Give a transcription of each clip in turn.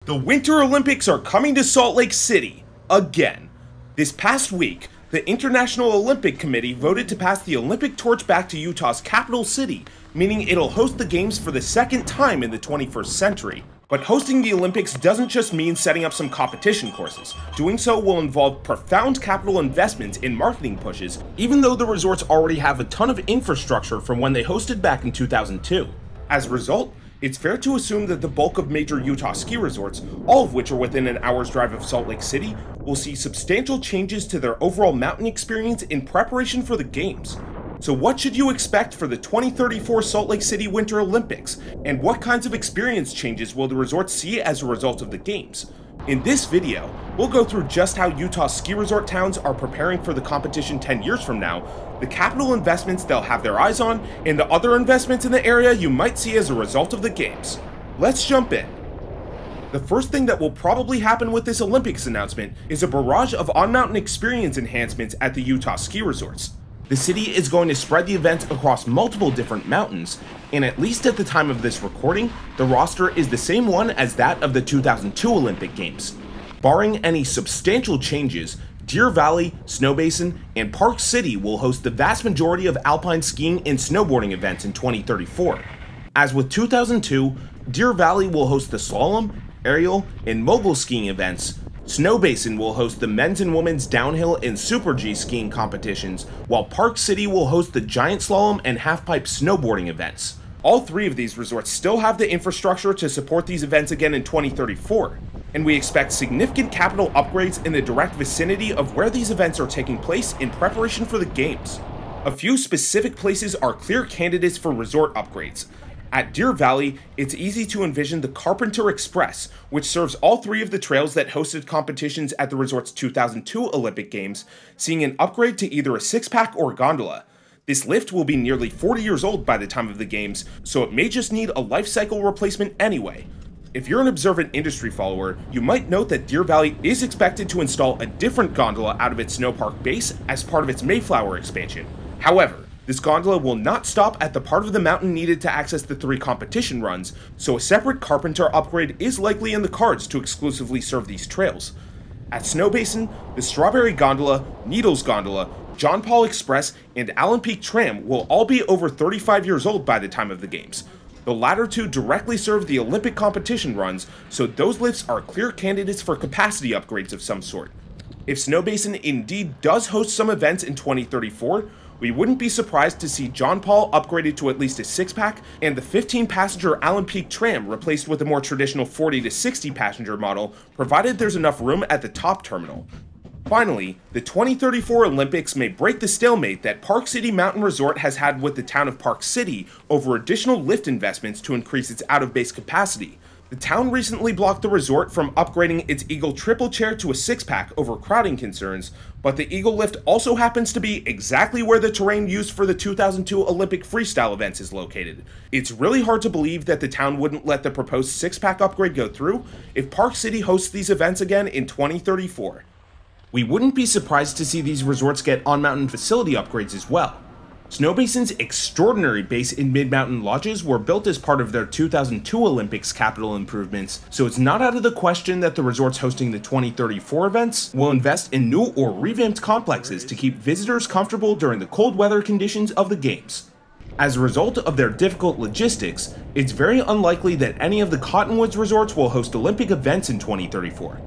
The Winter Olympics are coming to Salt Lake City, again. This past week, the International Olympic Committee voted to pass the Olympic torch back to Utah's capital city, meaning it'll host the games for the second time in the 21st century. But hosting the Olympics doesn't just mean setting up some competition courses. Doing so will involve profound capital investments in marketing pushes, even though the resorts already have a ton of infrastructure from when they hosted back in 2002. As a result, it's fair to assume that the bulk of major Utah ski resorts, all of which are within an hour's drive of Salt Lake City, will see substantial changes to their overall mountain experience in preparation for the games. So what should you expect for the 2034 Salt Lake City Winter Olympics, and what kinds of experience changes will the resorts see as a result of the games? In this video, we'll go through just how Utah's ski resort towns are preparing for the competition 10 years from now, the capital investments they'll have their eyes on, and the other investments in the area you might see as a result of the games. Let's jump in. The first thing that will probably happen with this Olympics announcement is a barrage of on-mountain experience enhancements at the Utah ski resorts. The city is going to spread the event across multiple different mountains, and at least at the time of this recording, the roster is the same one as that of the 2002 Olympic Games. Barring any substantial changes, Deer Valley, Snowbasin, and Park City will host the vast majority of alpine skiing and snowboarding events in 2034. As with 2002, Deer Valley will host the slalom, aerial, and mogul skiing events. Snowbasin will host the men's and women's downhill and Super G skiing competitions, while Park City will host the giant slalom and halfpipe snowboarding events. All three of these resorts still have the infrastructure to support these events again in 2034, and we expect significant capital upgrades in the direct vicinity of where these events are taking place in preparation for the games. A few specific places are clear candidates for resort upgrades. At Deer Valley, it's easy to envision the Carpenter Express, which serves all three of the trails that hosted competitions at the resort's 2002 Olympic Games, seeing an upgrade to either a six-pack or gondola. This lift will be nearly 40 years old by the time of the games, so it may just need a life cycle replacement anyway. If you're an observant industry follower, you might note that Deer Valley is expected to install a different gondola out of its snowpark base as part of its Mayflower expansion. However, this gondola will not stop at the part of the mountain needed to access the three competition runs, so a separate Carpenter upgrade is likely in the cards to exclusively serve these trails. At Snowbasin, the Strawberry Gondola, Needles Gondola, John Paul Express, and Allen Peak Tram will all be over 35 years old by the time of the games. The latter two directly serve the Olympic competition runs, so those lifts are clear candidates for capacity upgrades of some sort. If Snowbasin indeed does host some events in 2034, we wouldn't be surprised to see John Paul upgraded to at least a six-pack and the 15-passenger Allen Peak Tram replaced with a more traditional 40 to 60-passenger model, provided there's enough room at the top terminal. Finally, the 2034 Olympics may break the stalemate that Park City Mountain Resort has had with the town of Park City over additional lift investments to increase its out-of-base capacity. The town recently blocked the resort from upgrading its Eagle triple chair to a six-pack over crowding concerns, but the Eagle lift also happens to be exactly where the terrain used for the 2002 Olympic freestyle events is located. It's really hard to believe that the town wouldn't let the proposed six-pack upgrade go through if Park City hosts these events again in 2034. We wouldn't be surprised to see these resorts get on-mountain facility upgrades as well. Snowbasin's extraordinary base and mid-mountain lodges were built as part of their 2002 Olympics capital improvements, so it's not out of the question that the resorts hosting the 2034 events will invest in new or revamped complexes to keep visitors comfortable during the cold weather conditions of the games. As a result of their difficult logistics, it's very unlikely that any of the Cottonwoods resorts will host Olympic events in 2034.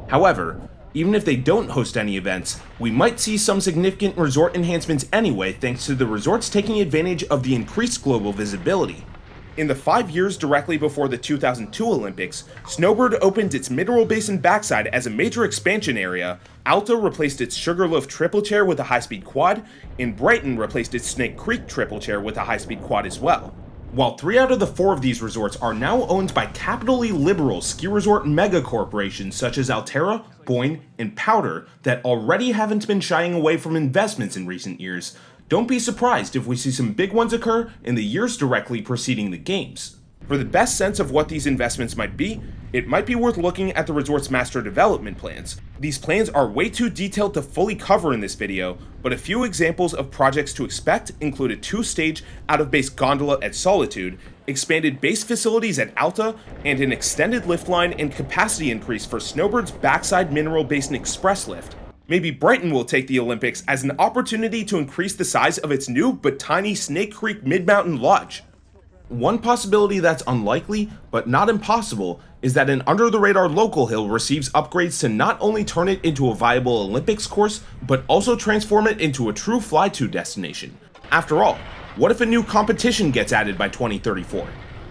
However, even if they don't host any events, we might see some significant resort enhancements anyway thanks to the resorts taking advantage of the increased global visibility. In the 5 years directly before the 2002 Olympics, Snowbird opened its Mineral Basin backside as a major expansion area, Alta replaced its Sugarloaf triple chair with a high-speed quad, and Brighton replaced its Snake Creek triple chair with a high-speed quad as well. While 3 out of the 4 of these resorts are now owned by capitally liberal ski resort mega corporations such as Alterra, Boyne, and Powder that already haven't been shying away from investments in recent years, don't be surprised if we see some big ones occur in the years directly preceding the games. For the best sense of what these investments might be, it might be worth looking at the resort's master development plans. These plans are way too detailed to fully cover in this video, but a few examples of projects to expect include a 2-stage out-of-base gondola at Solitude, expanded base facilities at Alta, and an extended lift line and capacity increase for Snowbird's Backside Mineral Basin Express lift. Maybe Brighton will take the Olympics as an opportunity to increase the size of its new but tiny Snake Creek Mid-Mountain Lodge. One possibility that's unlikely, but not impossible, is that an under-the-radar local hill receives upgrades to not only turn it into a viable Olympics course, but also transform it into a true fly-to destination. After all, what if a new competition gets added by 2034?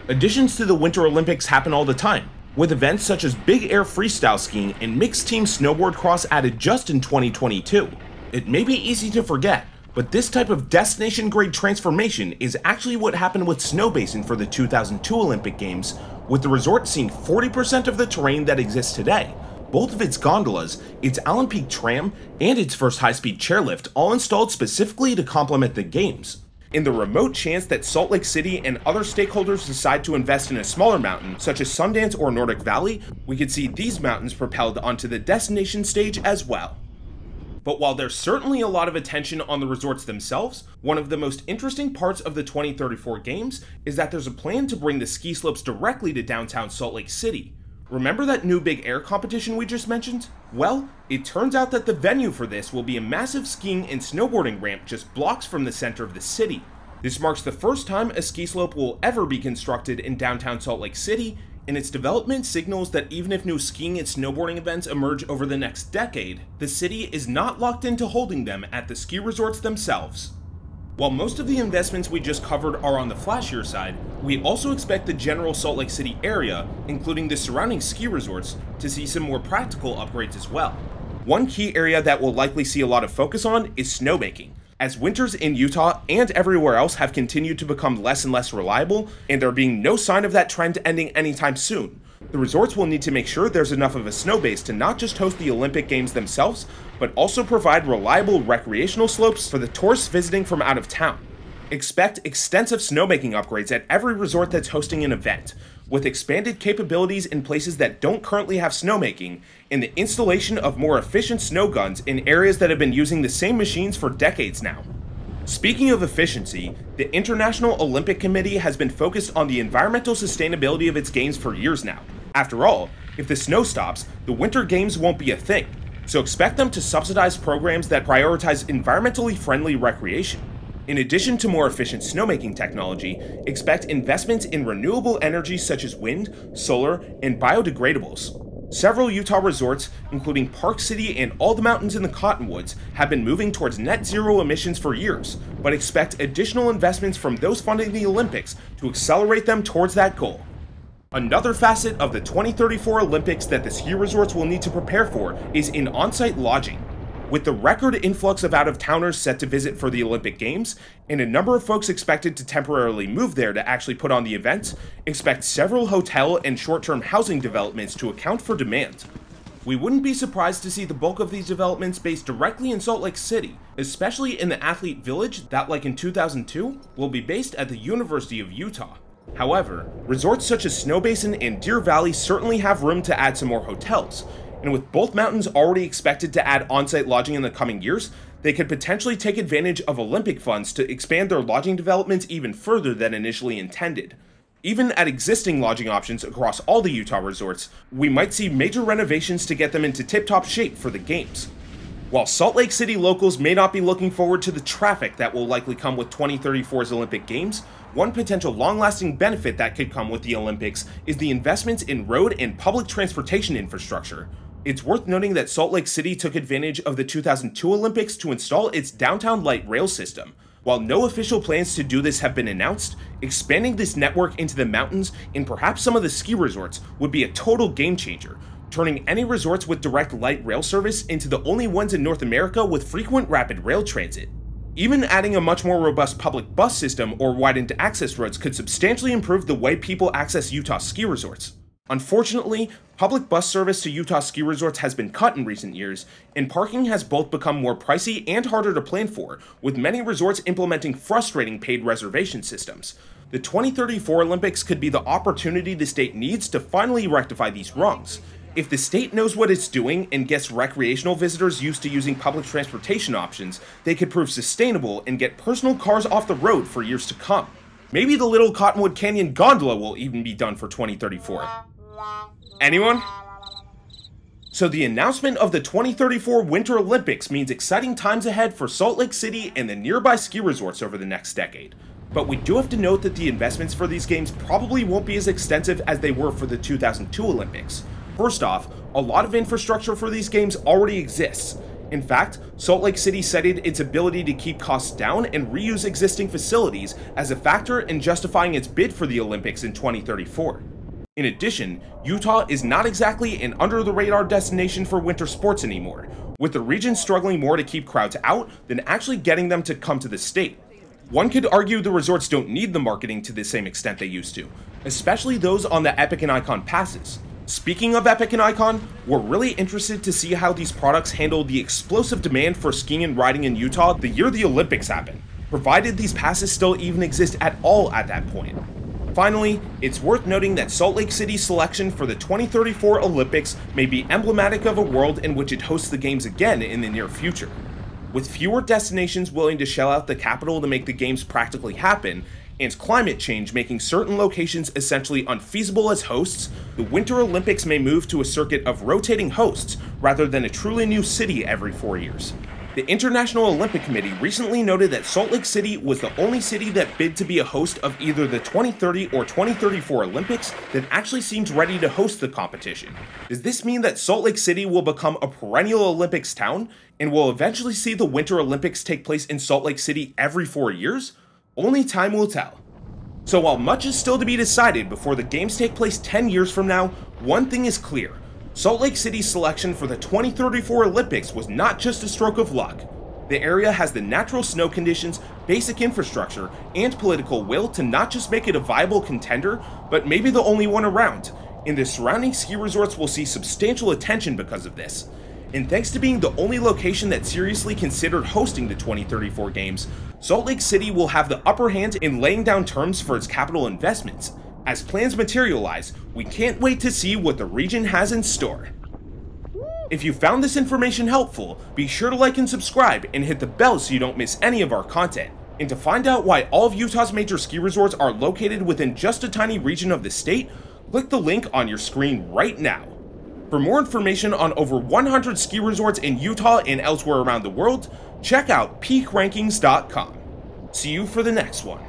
Additions to the Winter Olympics happen all the time, with events such as big air freestyle skiing and mixed team snowboard cross added just in 2022. It may be easy to forget, but this type of destination-grade transformation is actually what happened with Snowbasin for the 2002 Olympic Games, with the resort seeing 40% of the terrain that exists today, both of its gondolas, its Allen Peak tram, and its first high-speed chairlift all installed specifically to complement the games. In the remote chance that Salt Lake City and other stakeholders decide to invest in a smaller mountain, such as Sundance or Nordic Valley, we could see these mountains propelled onto the destination stage as well. But while there's certainly a lot of attention on the resorts themselves, one of the most interesting parts of the 2034 Games is that there's a plan to bring the ski slopes directly to downtown Salt Lake City. Remember that new big air competition we just mentioned? Well, it turns out that the venue for this will be a massive skiing and snowboarding ramp just blocks from the center of the city. This marks the first time a ski slope will ever be constructed in downtown Salt Lake City, and its development signals that even if new skiing and snowboarding events emerge over the next decade, the city is not locked into holding them at the ski resorts themselves. While most of the investments we just covered are on the flashier side, we also expect the general Salt Lake City area, including the surrounding ski resorts, to see some more practical upgrades as well. One key area that will likely see a lot of focus on is snowmaking. As winters in Utah and everywhere else have continued to become less and less reliable, and there being no sign of that trend ending anytime soon, the resorts will need to make sure there's enough of a snow base to not just host the Olympic Games themselves, but also provide reliable recreational slopes for the tourists visiting from out of town. Expect extensive snowmaking upgrades at every resort that's hosting an event, with expanded capabilities in places that don't currently have snowmaking, and the installation of more efficient snow guns in areas that have been using the same machines for decades now. Speaking of efficiency, the International Olympic Committee has been focused on the environmental sustainability of its games for years now. After all, if the snow stops, the Winter Games won't be a thing, so expect them to subsidize programs that prioritize environmentally friendly recreation. In addition to more efficient snowmaking technology, expect investments in renewable energy such as wind, solar, and biodegradables. Several Utah resorts, including Park City and all the mountains in the Cottonwoods, have been moving towards net zero emissions for years, but expect additional investments from those funding the Olympics to accelerate them towards that goal. Another facet of the 2034 Olympics that the ski resorts will need to prepare for is in on-site lodging. With the record influx of out-of-towners set to visit for the Olympic Games, and a number of folks expected to temporarily move there to actually put on the event, expect several hotel and short-term housing developments to account for demand. We wouldn't be surprised to see the bulk of these developments based directly in Salt Lake City, especially in the Athlete Village that, like in 2002, will be based at the University of Utah. However, resorts such as Snowbasin and Deer Valley certainly have room to add some more hotels, and with both mountains already expected to add on-site lodging in the coming years, they could potentially take advantage of Olympic funds to expand their lodging developments even further than initially intended. Even at existing lodging options across all the Utah resorts, we might see major renovations to get them into tip-top shape for the games. While Salt Lake City locals may not be looking forward to the traffic that will likely come with 2034's Olympic Games, one potential long-lasting benefit that could come with the Olympics is the investments in road and public transportation infrastructure. It's worth noting that Salt Lake City took advantage of the 2002 Olympics to install its downtown light rail system. While no official plans to do this have been announced, expanding this network into the mountains and perhaps some of the ski resorts would be a total game changer, turning any resorts with direct light rail service into the only ones in North America with frequent rapid rail transit. Even adding a much more robust public bus system or widened access roads could substantially improve the way people access Utah ski resorts. Unfortunately, public bus service to Utah ski resorts has been cut in recent years, and parking has both become more pricey and harder to plan for, with many resorts implementing frustrating paid reservation systems. The 2034 Olympics could be the opportunity the state needs to finally rectify these wrongs. If the state knows what it's doing and gets recreational visitors used to using public transportation options, they could prove sustainable and get personal cars off the road for years to come. Maybe the little Cottonwood Canyon gondola will even be done for 2034. Anyone? So the announcement of the 2034 Winter Olympics means exciting times ahead for Salt Lake City and the nearby ski resorts over the next decade. But we do have to note that the investments for these games probably won't be as extensive as they were for the 2002 Olympics. First off, a lot of infrastructure for these games already exists. In fact, Salt Lake City cited its ability to keep costs down and reuse existing facilities as a factor in justifying its bid for the Olympics in 2034. In addition, Utah is not exactly an under-the-radar destination for winter sports anymore, with the region struggling more to keep crowds out than actually getting them to come to the state. One could argue the resorts don't need the marketing to the same extent they used to, especially those on the Epic and Icon passes. Speaking of Epic and Icon, we're really interested to see how these products handle the explosive demand for skiing and riding in Utah the year the Olympics happen, provided these passes still even exist at all at that point. Finally, it's worth noting that Salt Lake City's selection for the 2034 Olympics may be emblematic of a world in which it hosts the games again in the near future. With fewer destinations willing to shell out the capital to make the games practically happen, and climate change making certain locations essentially unfeasible as hosts, the Winter Olympics may move to a circuit of rotating hosts rather than a truly new city every 4 years. The International Olympic Committee recently noted that Salt Lake City was the only city that bid to be a host of either the 2030 or 2034 Olympics that actually seems ready to host the competition. Does this mean that Salt Lake City will become a perennial Olympics town and will eventually see the Winter Olympics take place in Salt Lake City every 4 years? Only time will tell. So while much is still to be decided before the games take place 10 years from now, one thing is clear. Salt Lake City's selection for the 2034 Olympics was not just a stroke of luck. The area has the natural snow conditions, basic infrastructure, and political will to not just make it a viable contender, but maybe the only one around, and the surrounding ski resorts will see substantial attention because of this. And thanks to being the only location that seriously considered hosting the 2034 games, Salt Lake City will have the upper hand in laying down terms for its capital investments. As plans materialize, we can't wait to see what the region has in store. If you found this information helpful, be sure to like and subscribe and hit the bell so you don't miss any of our content. And to find out why all of Utah's major ski resorts are located within just a tiny region of the state, click the link on your screen right now. For more information on over 100 ski resorts in Utah and elsewhere around the world, check out peakrankings.com. See you for the next one.